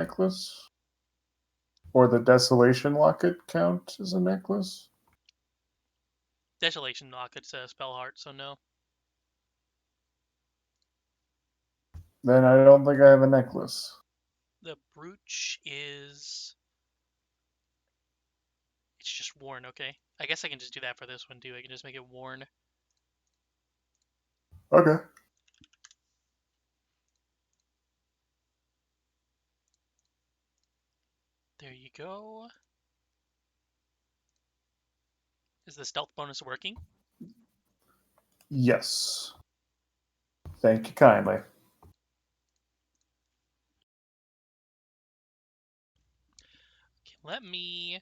necklace? Or the Desolation Locket count as a necklace? Desolation Locket's a spell heart, so no. Then I don't think I have a necklace. The brooch is... It's just worn, okay. I guess I can just do that for this one, too. I can just make it worn. Okay. There you go. Is the stealth bonus working? Yes. Thank you kindly. Okay, let me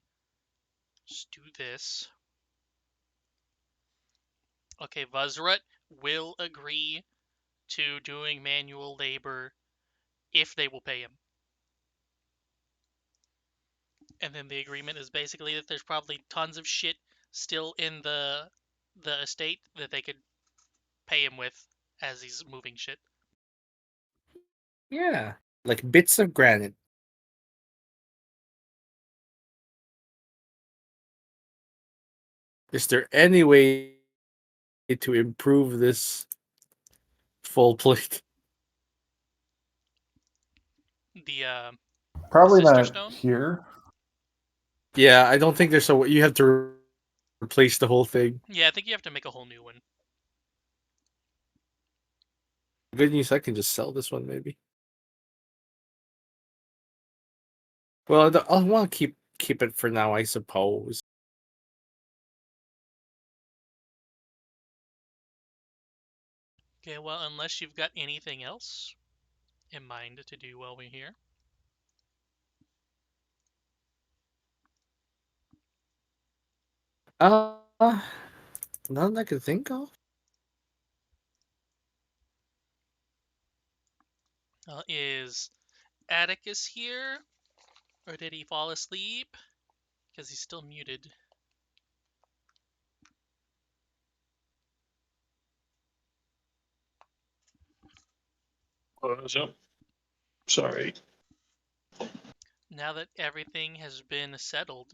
just do this. Okay, Vazrut will agree to doing manual labor if they will pay him. And then the agreement is basically that there's probably tons of shit still in the estate that they could pay him with as he's moving shit. Yeah, like bits of granite. Is there any way to improve this full plate? The Probably Sister not Stone? here. Yeah, I don't think there's a way. You have to replace the whole thing. Yeah, I think you have to make a whole new one. Good news, I can just sell this one, maybe. Well, I'll want to keep it for now, I suppose. Okay, well, unless you've got anything else in mind to do while we're here. None I could think of. Is Atticus here? Or did he fall asleep? Because he's still muted. What was up? Sorry. Now that everything has been settled,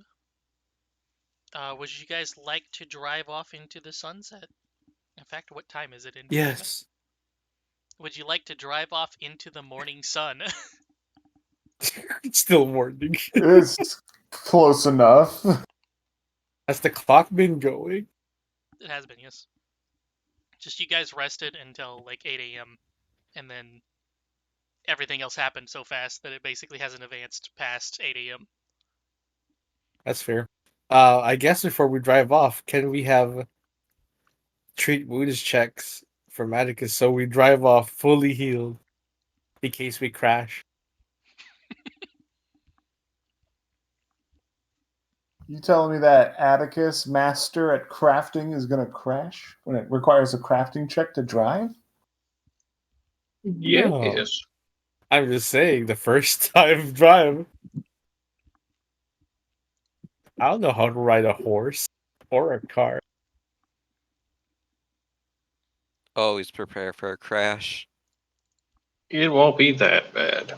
would you guys like to drive off into the sunset? In fact, what time is it in game? Yes. Would you like to drive off into the morning sun? It's still morning. It's close enough. Has the clock been going? It has been, yes. Just you guys rested until like 8 a.m. and then everything else happened so fast that it basically hasn't advanced past 8 a.m. That's fair. I guess before we drive off, can we have treat wounds checks for Atticus so we drive off fully healed in case we crash? You telling me that Atticus, master at crafting, is going to crash when it requires a crafting check to drive? Yes. I'm just saying, the first time drive. I don't know how to ride a horse or a car. Always prepare for a crash. It won't be that bad.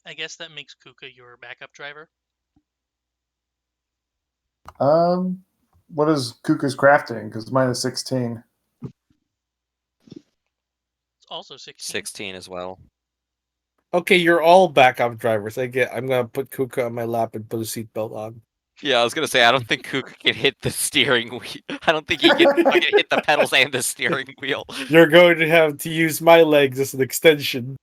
I guess that makes Kuka your backup driver. What is Kuka's crafting? Because mine is 16. It's also 16. 16 as well. Okay, you're all backup drivers. I'm gonna put Kuka on my lap and put a seatbelt on. Yeah, I was gonna say, I don't think Kuka can hit the steering wheel. I don't think he can fucking hit the pedals and the steering wheel. You're going to have to use my legs as an extension.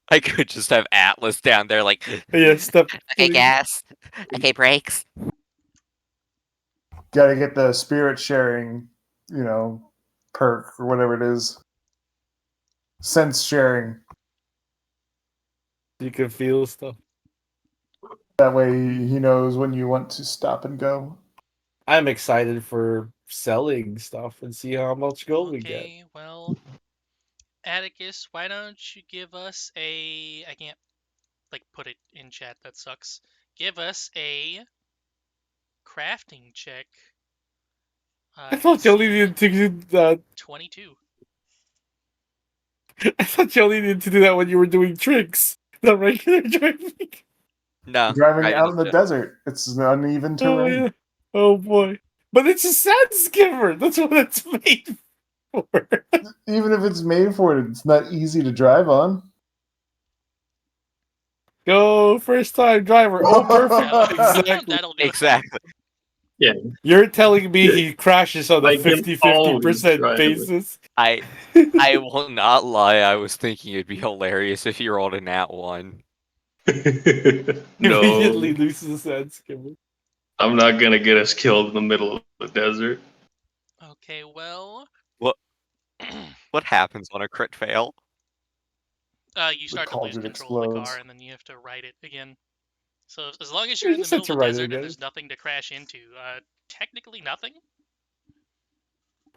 I could just have Atlas down there like, Yeah, step. okay, gas. Okay, brakes. Gotta get the spirit sharing, perk or whatever it is. Sense sharing. You can feel stuff. That way he knows when you want to stop and go. I'm excited for selling stuff and see how much gold we get. Okay, well, Atticus, why don't you give us a... I can't, put it in chat. That sucks. Give us a crafting check. I thought you only needed to do that. 22. I thought you only needed to do that when you were doing tricks, not regular driving. No, Driving out in the shit. desert, it's an uneven Oh, terrain. yeah. Oh boy. But it's a sand skimmer. That's what it's made for. Even if it's made for it, it's not easy to drive on. Go first time driver. Oh, perfect. Exactly. That'll do it. Exactly. You're telling me Yeah. he crashes on a I can 50-50% always drive it. basis? I will not lie. I was thinking it'd be hilarious if you rolled a nat 1. Immediately No, loses the sand skimmer. I'm not gonna get us killed in the middle of the desert. Okay, well, What what happens on a crit fail? you start to lose cauldron control of the car, explodes. and then you have to ride it again. So as long as You you're in the just have middle to of the ride it desert again. and there's nothing to crash into, technically nothing.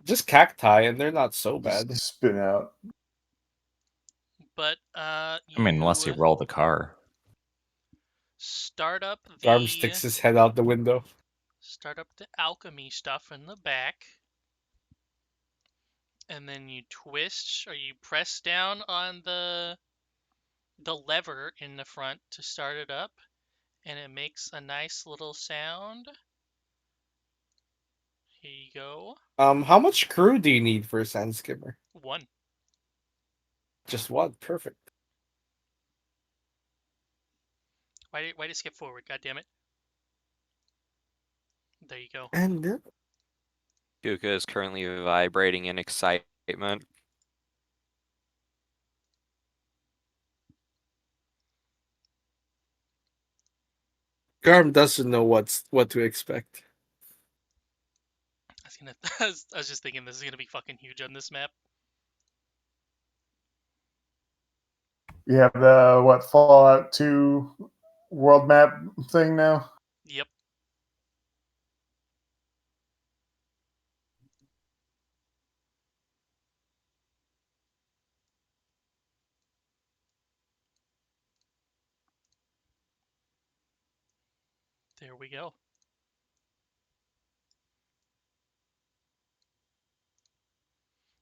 Just cacti, and they're not so bad. Just spin out. But I mean, unless you roll the car. start up Garm the sticks his head out the window. alchemy stuff in the back, and then you twist or you press down on the lever in the front to start it up, and it makes a nice little sound. Here you go. How much crew do you need for a sand skimmer? 1. Just one. Perfect. Why did skip forward? God damn it. There you go. And Kuka is currently vibrating in excitement. Garm doesn't know what to expect. I was just thinking this is gonna be fucking huge on this map. You have the Fallout 2 world map thing now. Yep. There we go.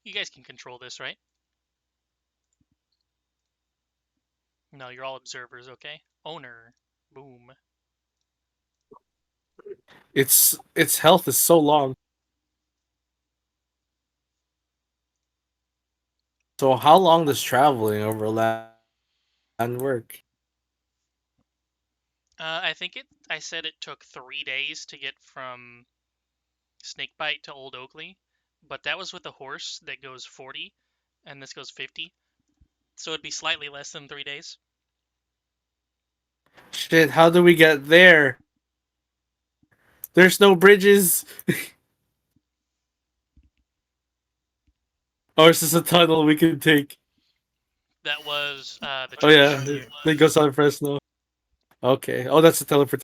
You guys can control this, right? No, you're all observers, okay? Owner. Boom. Its health is so long. So how long does traveling over land work? I said it took 3 days to get from Snakebite to Old Oakley, but that was with a horse that goes 40, and this goes 50. So it'd be slightly less than 3 days. Shit, how do we get there? There's no bridges. Or is this a tunnel we can take? That was the Oh yeah, train. it goes on Fresno. Okay. Oh, that's a teleport.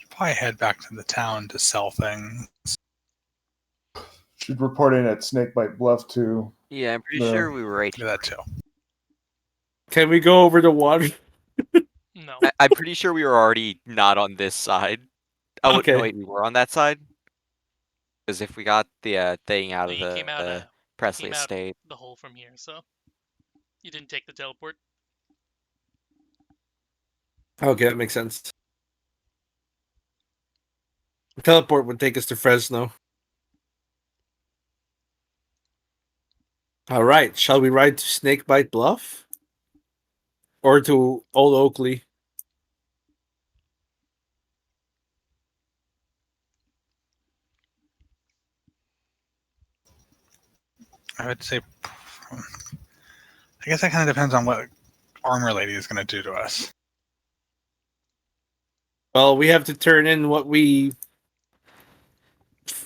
Probably head back to the town to sell things. Should report in at Snakebite Bluff too. Yeah, I'm pretty No. sure we were right Do here. that too. Can we go over the water? No. I'm pretty sure we were already not on this side. Oh, Okay. no, wait, we were on that side? Because if we got the thing out of You came out the Presley came out estate. the hole from here, so you didn't take the teleport. Okay, that makes sense. The teleport would take us to Fresno. All right, shall we ride to Snakebite Bluff? Or to Old Oakley? I would say, I guess that kind of depends on what Armor Lady is going to do to us. Well, we have to turn in what we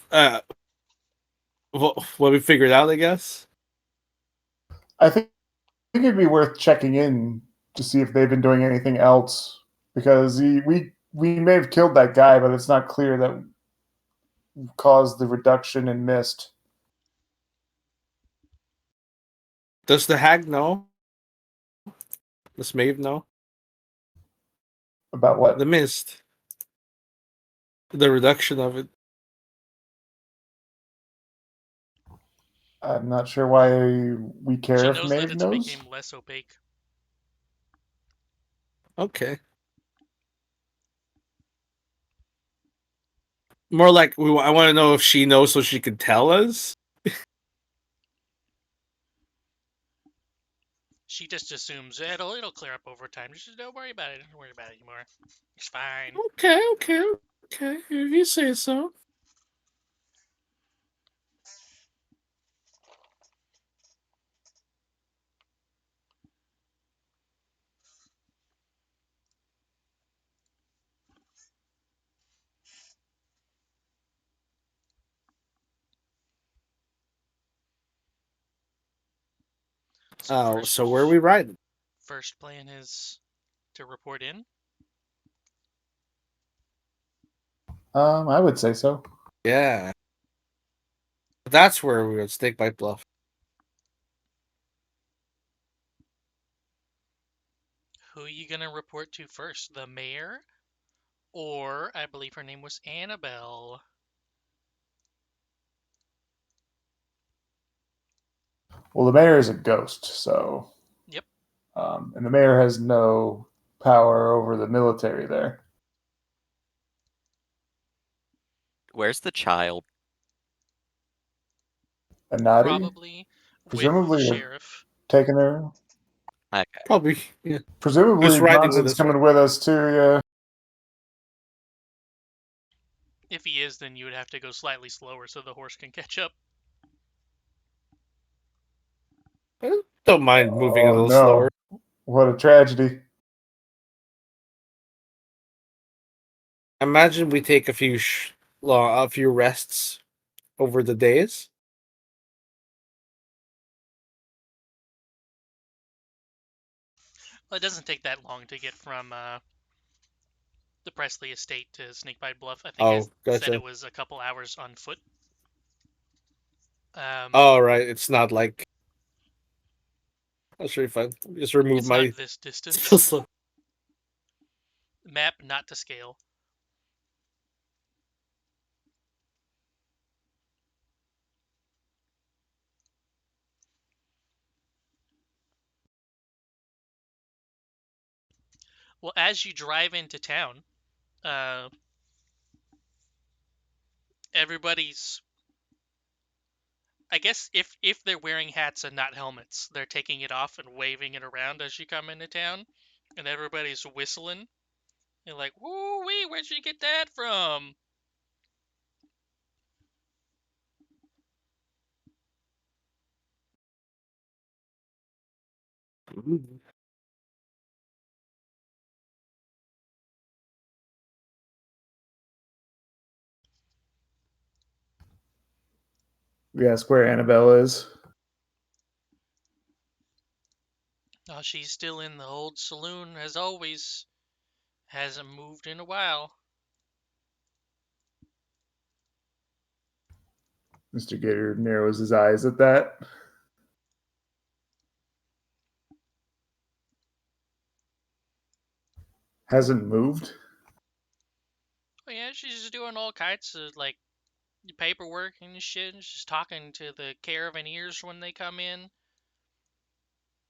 what we figured out, I guess. I think it'd be worth checking in to see if they've been doing anything else, because we may have killed that guy, but it's not clear that caused the reduction in mist. Does the hag know? Does Maeve know? About what? The mist. The reduction of it. I'm not sure why we care She if knows that Maeve it's to make knows. him less opaque. Okay. More like I want to know if she knows so she can tell us. She just assumes it'll clear up over time. Just don't worry about it. Don't worry about it anymore. It's fine. Okay. If you say so. So Oh, so where are we riding? first plan is to report in. I would say so. Yeah. That's where we would Snake Bite Bluff. Who are you gonna report to first? The mayor? Or I believe her name was Annabelle. Well, the mayor is a ghost, so. Yep. And the mayor has no power over the military there. Where's the child? And Nadi, Probably with presumably, the you're sheriff. taking her. Okay. Probably. Yeah. Presumably, Who's riding with Johnson's us, coming right? with us too. Yeah. If he is, then you would have to go slightly slower so the horse can catch up. I don't mind moving a Oh little no! slower. What a tragedy. Imagine we take a few rests over the days. Well, it doesn't take that long to get from the Presley estate to Snakebite Bluff. I think I Oh, said gotcha. it was a couple hours on foot. Oh, right. It's not like. That's really fun. Just remove It's not my this spell distance. slot. Map not to scale. Well, as you drive into town, uh, everybody's. I guess if they're wearing hats and not helmets, they're taking it off and waving it around as you come into town, and everybody's whistling. You're like, "Woo wee! Where'd you get that from?" Mm. We ask where Annabelle is. Oh, she's still in the old saloon as always. Hasn't moved in a while. Mr. Gator narrows his eyes at that. Hasn't moved. Oh yeah, she's just doing all kinds of like paperwork and shit. And she's talking to the caravaneers when they come in.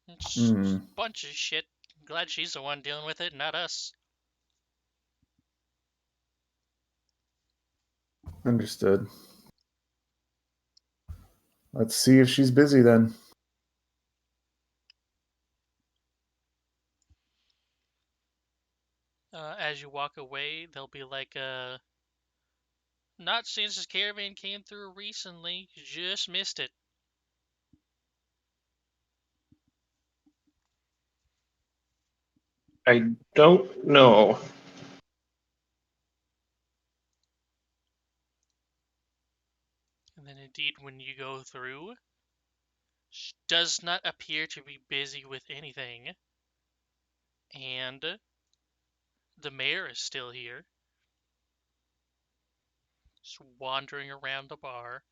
It's Hmm. a bunch of shit. Glad she's the one dealing with it, not us. Understood. Let's see if she's busy then. As you walk away, they'll be like, not since this caravan came through recently. Just missed it. I don't know. And then indeed, when you go through, she does not appear to be busy with anything. And the mayor is still here, just wandering around the bar.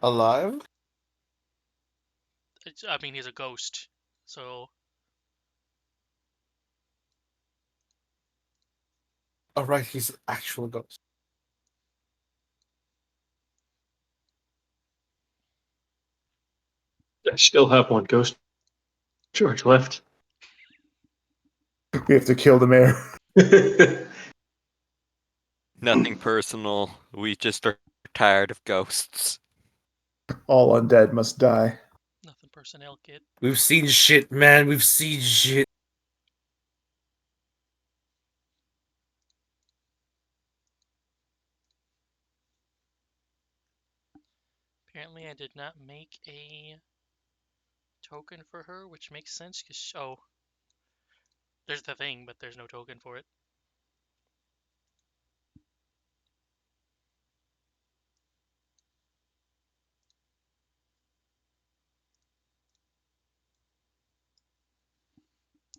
Alive? I mean, he's a ghost, so Oh, right. He's an actual ghost. I still have one Ghost George left. We have to kill the mayor. Nothing personal. We just are tired of ghosts. All undead must die. Nothing personnel, kid. We've seen shit, man. We've seen shit. Apparently, I did not make a token for her, which makes sense because oh, there's the thing, but there's no token for it.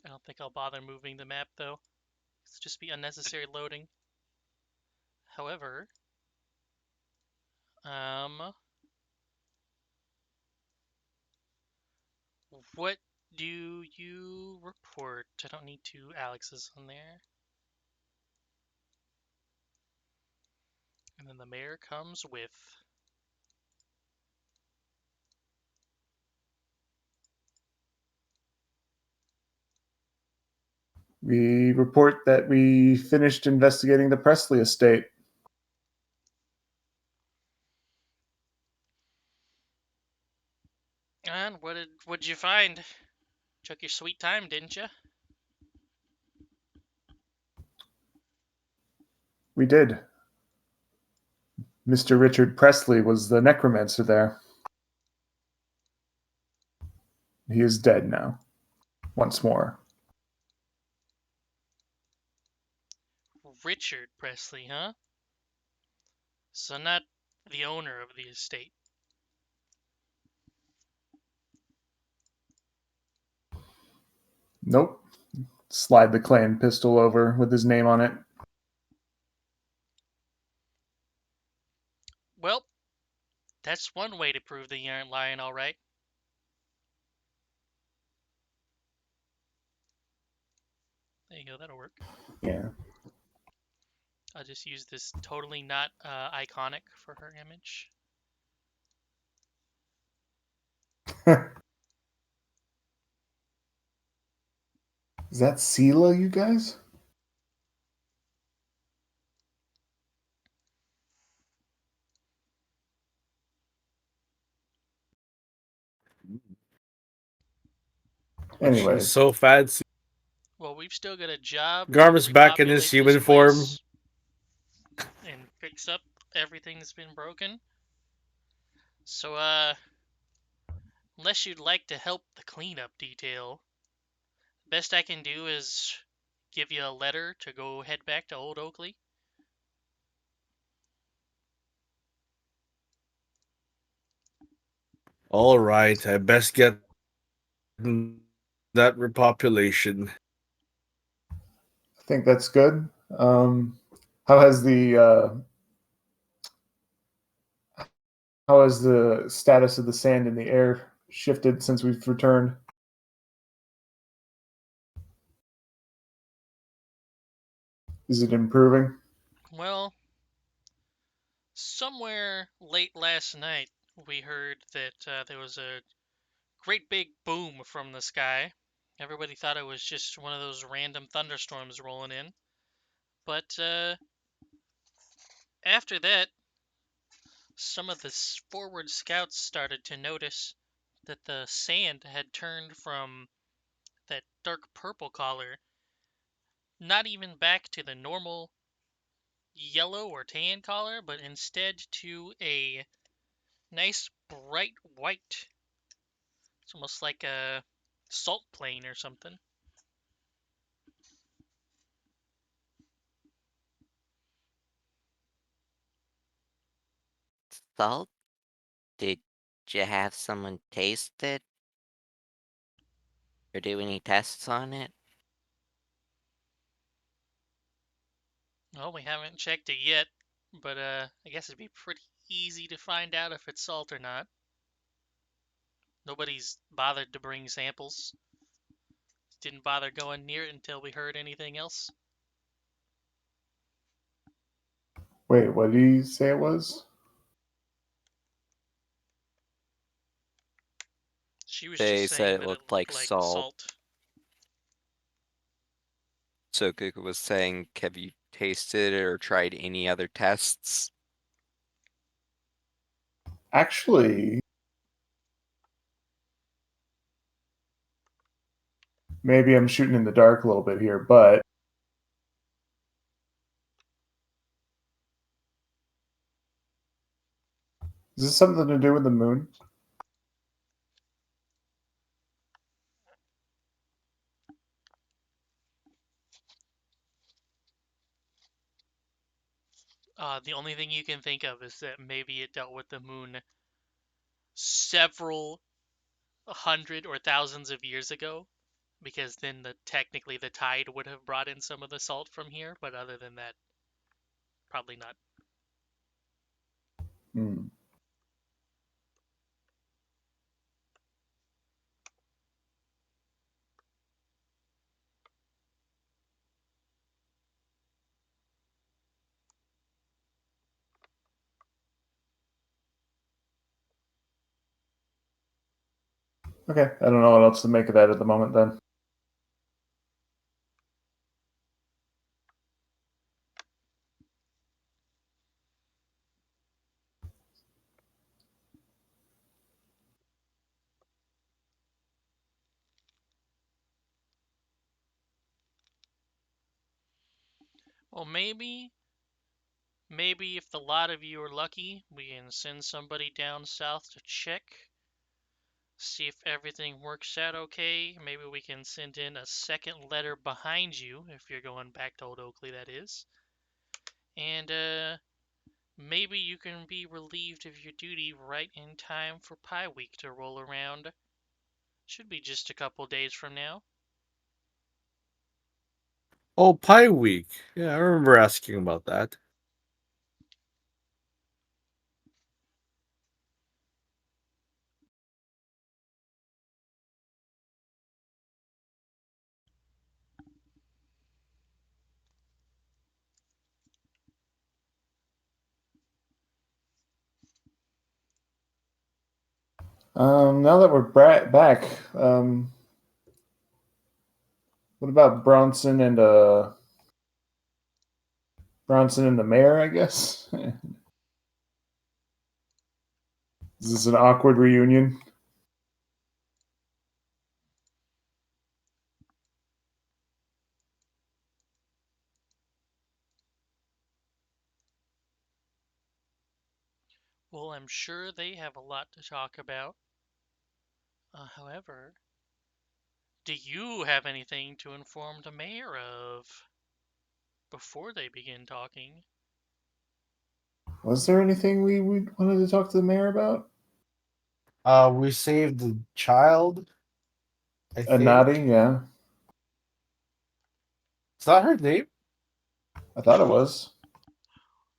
I don't think I'll bother moving the map though. It's just be unnecessary loading. However, what do you report? I don't need two Alexes on there. And then the mayor comes with We report that we finished investigating the Presley estate. and what'd you find? Took your sweet time, didn't you? We did. Mr. Richard Presley was the necromancer there. He is dead now. Once more. Richard Presley, huh? So not the owner of the estate. Nope. Slide the clan pistol over with his name on it. Well, that's one way to prove that you aren't lying, all right. There you go, that'll work. Yeah. I'll just use this totally not iconic for her image. Is that Sela, you guys? She's Anyways, so fancy. Well, we've still got a job Garmus to back in his repopulate human this form. place and fix up everything that's been broken. So, unless you'd like to help the cleanup detail, best I can do is give you a letter to go head back to Old Oakley. All right, I best get that repopulation. I think that's good. How has the status of the sand in the air shifted since we've returned? Is it improving? Well, somewhere late last night, we heard that there was a great big boom from the sky. Everybody thought it was just one of those random thunderstorms rolling in. But after that, some of the forward scouts started to notice that the sand had turned from that dark purple color, not even back to the normal yellow or tan color, but instead to a nice bright white. It's almost like a salt plain or something. Salt? Did you have someone taste it? Or do any tests on it? Well, we haven't checked it yet, but I guess it'd be pretty easy to find out if it's salt or not. Nobody's bothered to bring samples. Didn't bother going near it until we heard anything else. Wait, what did he say it was? She was They just said saying it that looked like like salt. So Kuka was saying, have you tasted it or tried any other tests? Actually, maybe I'm shooting in the dark a little bit here, but is this something to do with the moon? The only thing you can think of is that maybe it dealt with the moon several hundred or thousands of years ago, because then technically the tide would have brought in some of the salt from here, but other than that, probably not. Hmm. Okay, I don't know what else to make of that at the moment then. Well, maybe if the lot of you are lucky, we can send somebody down south to check, see if everything works out okay. Maybe we can send in a second letter behind you if you're going back to Old Oakley, that is. And maybe you can be relieved of your duty right in time for Pie Week to roll around. Should be just a couple days from now. Oh, Pie Week. Yeah, I remember asking about that. Now that we're back, what about Bronson and the mayor? I guess is this an awkward reunion? Well, I'm sure they have a lot to talk about. However, do you have anything to inform the mayor of before they begin talking? Was there anything we wanted to talk to the mayor about? We saved the child. I A think naughty, yeah. is that her name? I thought it was.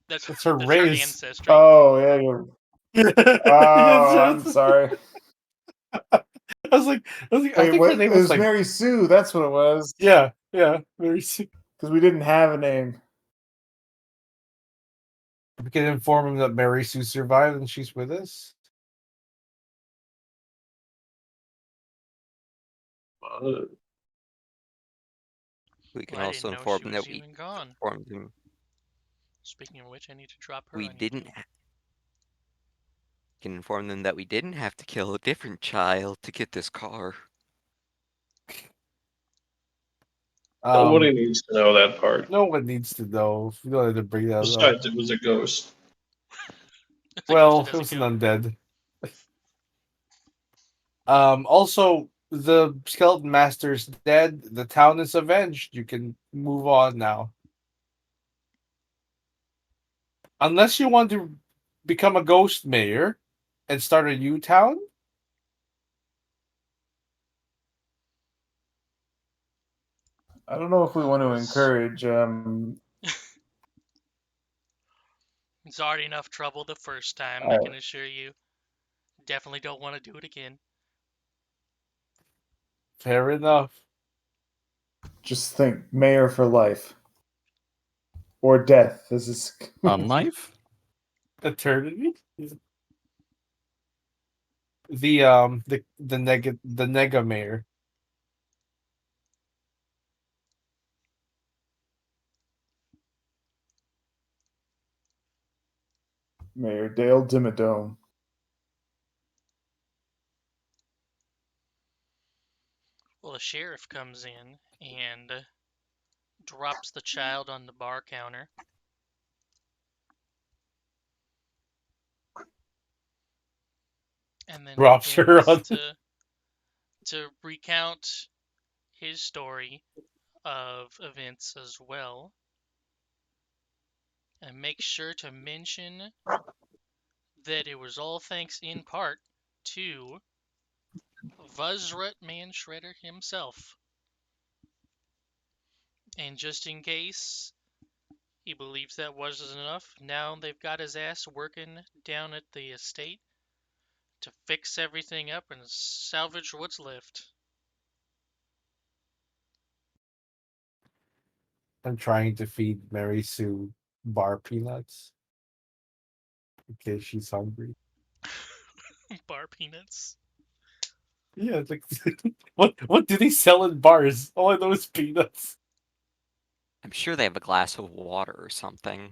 That's her That's her race. ancestry. Oh yeah, you're. Yes, Oh, I'm yes. sorry. I Wait, think her what? name It was was like, Mary Sue. That's what it was. yeah, very soon. Because we didn't have a name. We can inform him that Mary Sue survived and she's with us. We can Well, I didn't also know inform she him was that we even gone. informed him Speaking of which, I need to drop her we on didn't. YouTube. Can inform them that we didn't have to kill a different child to get this car. Nobody needs to know that part. No one needs to know. We don't have to bring that up. Besides, it was a ghost. It's a ghost Well, that it was doesn't an count. undead. Also, the skeleton master's dead. The town is avenged. You can move on now. Unless you want to become a ghost mayor and start a new town. I don't know if we want to encourage. It's already enough trouble the first time, I I can assure you. Definitely don't want to do it again. Fair enough. just think, mayor for life or death. This is On life? Eternity. the nega mayor. Mayor Dale Dimmadome. Well, the sheriff comes in and drops the child on the bar counter. And then Drops her begins on. to recount his story of events as well. And make sure to mention that it was all thanks in part to Vuzrut Man Shredder himself. And just in case he believes that wasn't enough, now they've got his ass working down at the estate to fix everything up and salvage what's left. I'm trying to feed Mary Sue bar peanuts in case she's hungry. Bar peanuts. Yeah, it's like what do they sell in bars? All I know is peanuts. I'm sure they have a glass of water or something.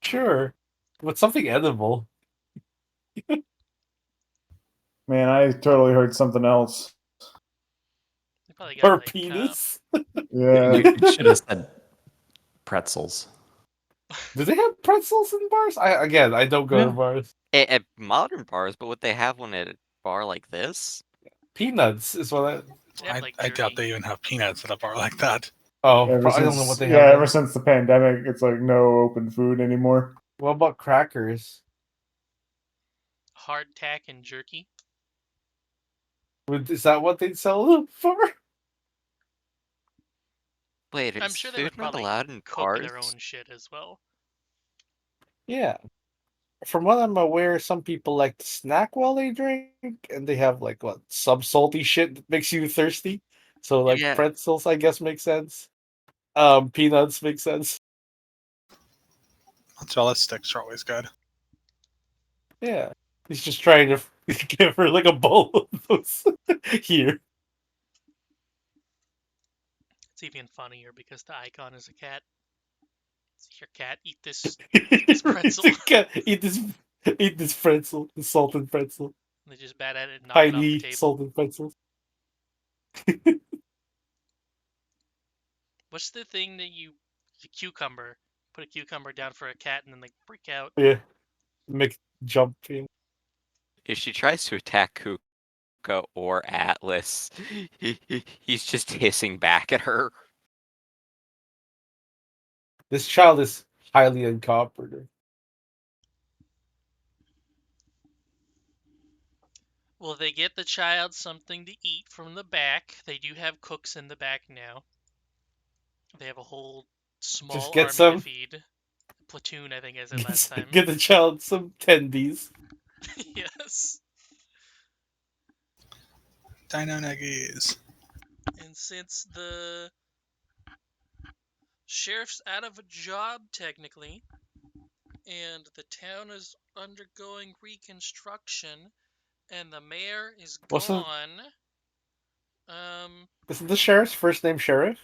Sure, but something edible. Man, I totally heard something else. They probably got Or like penis. Yeah. You should have said pretzels. Do they have pretzels in bars? I don't go to Yeah. bars. At modern bars, but would they have one at a bar like this? Peanuts is what I. they have like I doubt jerky. they even have peanuts at a bar like that. Oh, Ever I don't know since what they have. ever since the pandemic, it's like no open food anymore. What about crackers? Hardtack and jerky. Is that what they'd sell them for? Wait, I'm is sure they food would not probably allowed in cook bars? their own shit as well. Yeah. From what I'm aware, some people like to snack while they drink, and they have like what some salty shit that makes you thirsty. So like Yeah. pretzels, I guess, make sense. Peanuts make sense. Mozzarella sticks are always good. Yeah, he's just trying to give her like a bowl of those here. It's even funnier because the icon is a cat. Here, cat, eat this pretzel. Eat this pretzel, the salted pretzel, They're just bad at it and knock it off the tiny table. salted pretzels. What's the thing that the cucumber? Put a cucumber down for a cat and then they freak out. Yeah, make jump. Yeah. If she tries to attack Kuka or Atlas, he's just hissing back at her. This child is highly uncooperative. Well, they get the child something to eat from the back. They do have cooks in the back now. They have a whole small get army some- to feed. Platoon, I think I said last time. Get the child some tendies. Yes. Dino Nuggies. And since the sheriff's out of a job, technically, and the town is undergoing reconstruction, and the mayor is Wasn't gone, isn't the sheriff's first name Sheriff?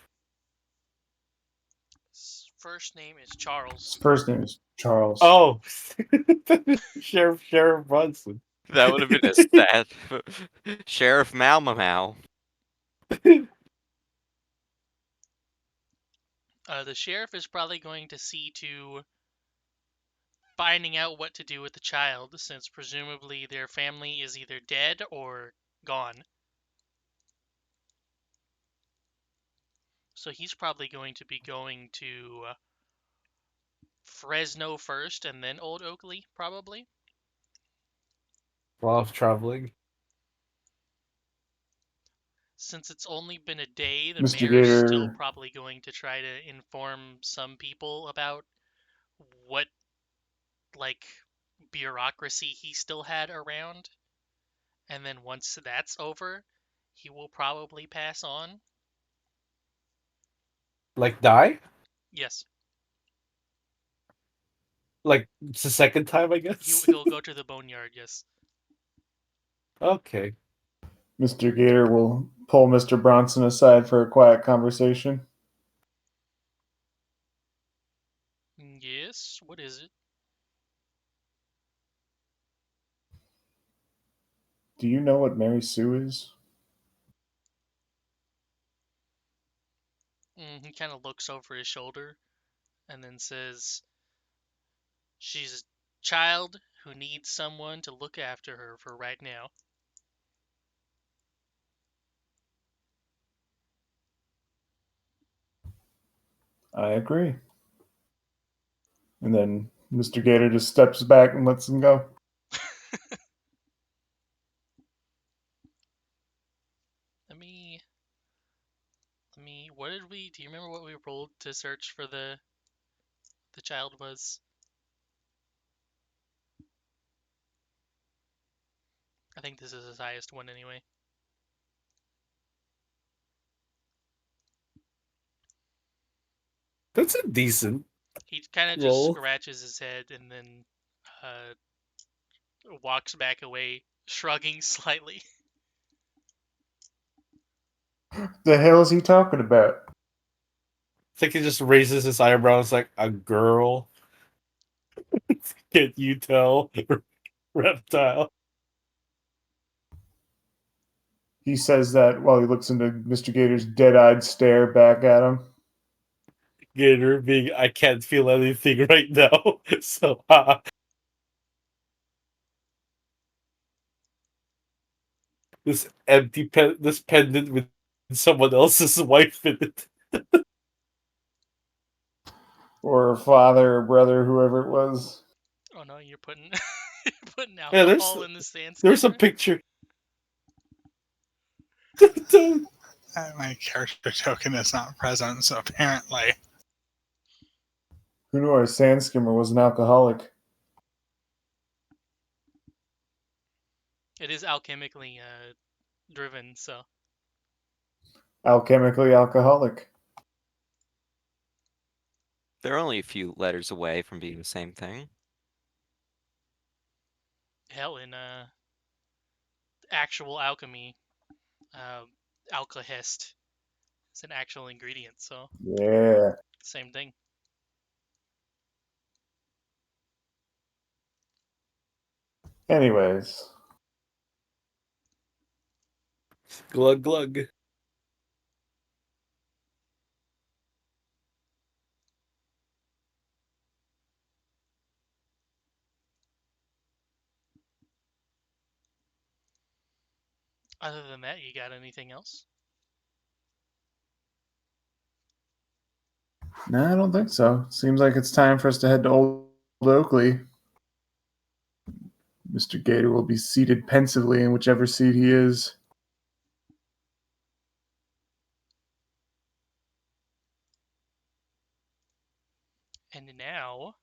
his first name is Charles. His first name is Charles. Oh, Sheriff Bronson. That would have been a sad Sheriff Mau Mau Mau. The sheriff is probably going to see to finding out what to do with the child, since presumably their family is either dead or gone. So he's probably going to be going to Fresno first and then Old Oakley, probably. A lot of traveling. Since it's only been a day, the Mr. mayor is still Gator. probably going to try to inform some people about what, like, bureaucracy he still had around. And then once that's over, he will probably pass on. Like die? Yes, Like it's the second time, I guess. he'll go to the boneyard, yes. Okay. Mr. Gator will pull Mr. Bronson aside for a quiet conversation. Yes, what is it? Do you know what Mary Sue is? He kind of looks over his shoulder and then says, "She's a child who needs someone to look after her for right now." I agree. And then Mr. Gator just steps back and lets him go. Let me. What did we? Do you remember what we rolled to search for the child was? I think this is his highest one anyway. That's a decent He kind of just roll. scratches his head and then uh, walks back away, shrugging slightly. The hell is he talking about? I think he just raises his eyebrows like a girl. Can't you tell? Reptile. He says that while he looks into Mr. Gator's dead-eyed stare back at him. Gator being, I can't feel anything right now. So, this this pendant with someone else's wife in it. Or father or brother, whoever it was. Oh no, you're putting you're putting Yeah, alcohol in the sand there's a skimmer. picture. My character token is not present, so apparently. Who knew our sand skimmer was an alcoholic? It is alchemically driven, so Alchemically alcoholic. They're only a few letters away from being the same thing. hell in actual alchemy, uh, alkahest is an actual ingredient, so Yeah. same thing. Anyways. Glug glug. Other than that, you got anything else? No, I don't think so. Seems like it's time for us to head to Old Oakley. Mr. Gator will be seated pensively in whichever seat he is. And now,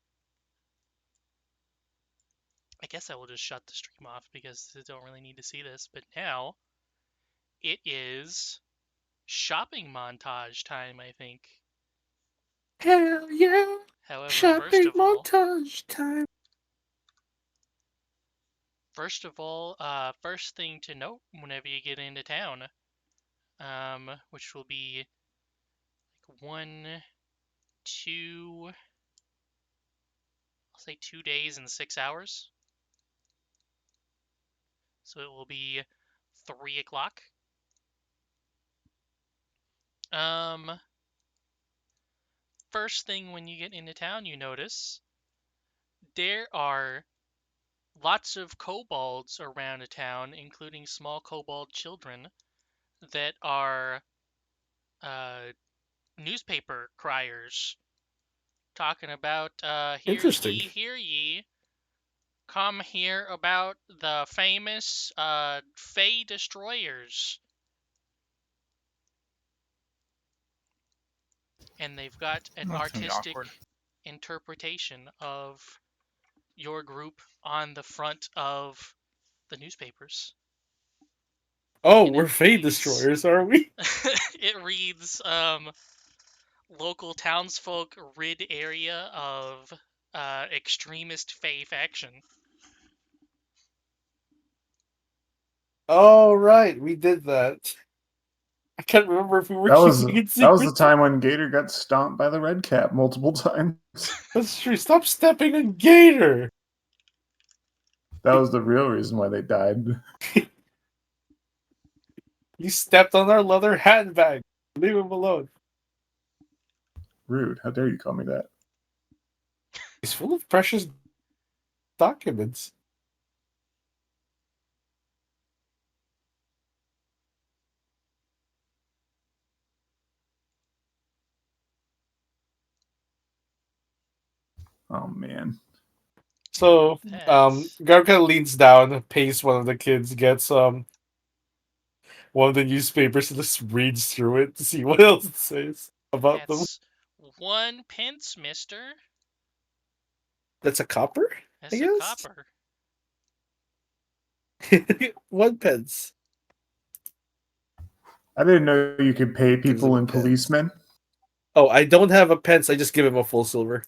I guess I will just shut the stream off because I don't really need to see this. But now, it is shopping montage time, I think. Hell yeah! However, Shopping montage time. first thing to note whenever you get into town, which will be like 1, 2, I'll say 2 days and 6 hours. So it will be 3 o'clock. First thing when you get into town, you notice there are lots of kobolds around a town, including small kobold children that are newspaper criers talking about hear Interesting. ye, hear ye. Come hear about the famous Fey destroyers. And they've got an That's gonna be artistic awkward. interpretation of your group on the front of the newspapers. Oh, And we're Fade Destroyers, are we? it reads local townsfolk rid area of extremist Fey faction. Oh right, we did that. I can't remember if we were That was keeping it that was the secret. time when Gator got stomped by the red cap multiple times. That's true. Stop stepping on Gator. That was the real reason why they died. You stepped on our leather handbag. Leave him alone. Rude. How dare you call me that? He's full of precious documents. Oh man. So, That's Garka leans down, pays one of the kids, gets one of the newspapers, and just reads through it to see what else it says about them. that's 1 pence, mister. That's a copper, I That's a guess. copper. 1 pence. I didn't know you could pay people in pence. policemen. Oh, I don't have a pence. I just give him a full silver.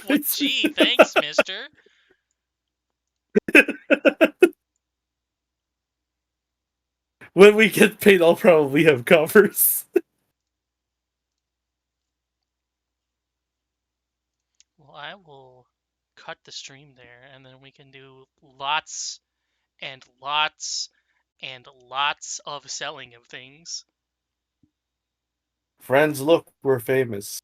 What? Gee, thanks, mister. When we get paid, I'll probably have coppers. Well, I will cut the stream there, and then we can do lots and lots and lots of selling of things. Friends, look, we're famous.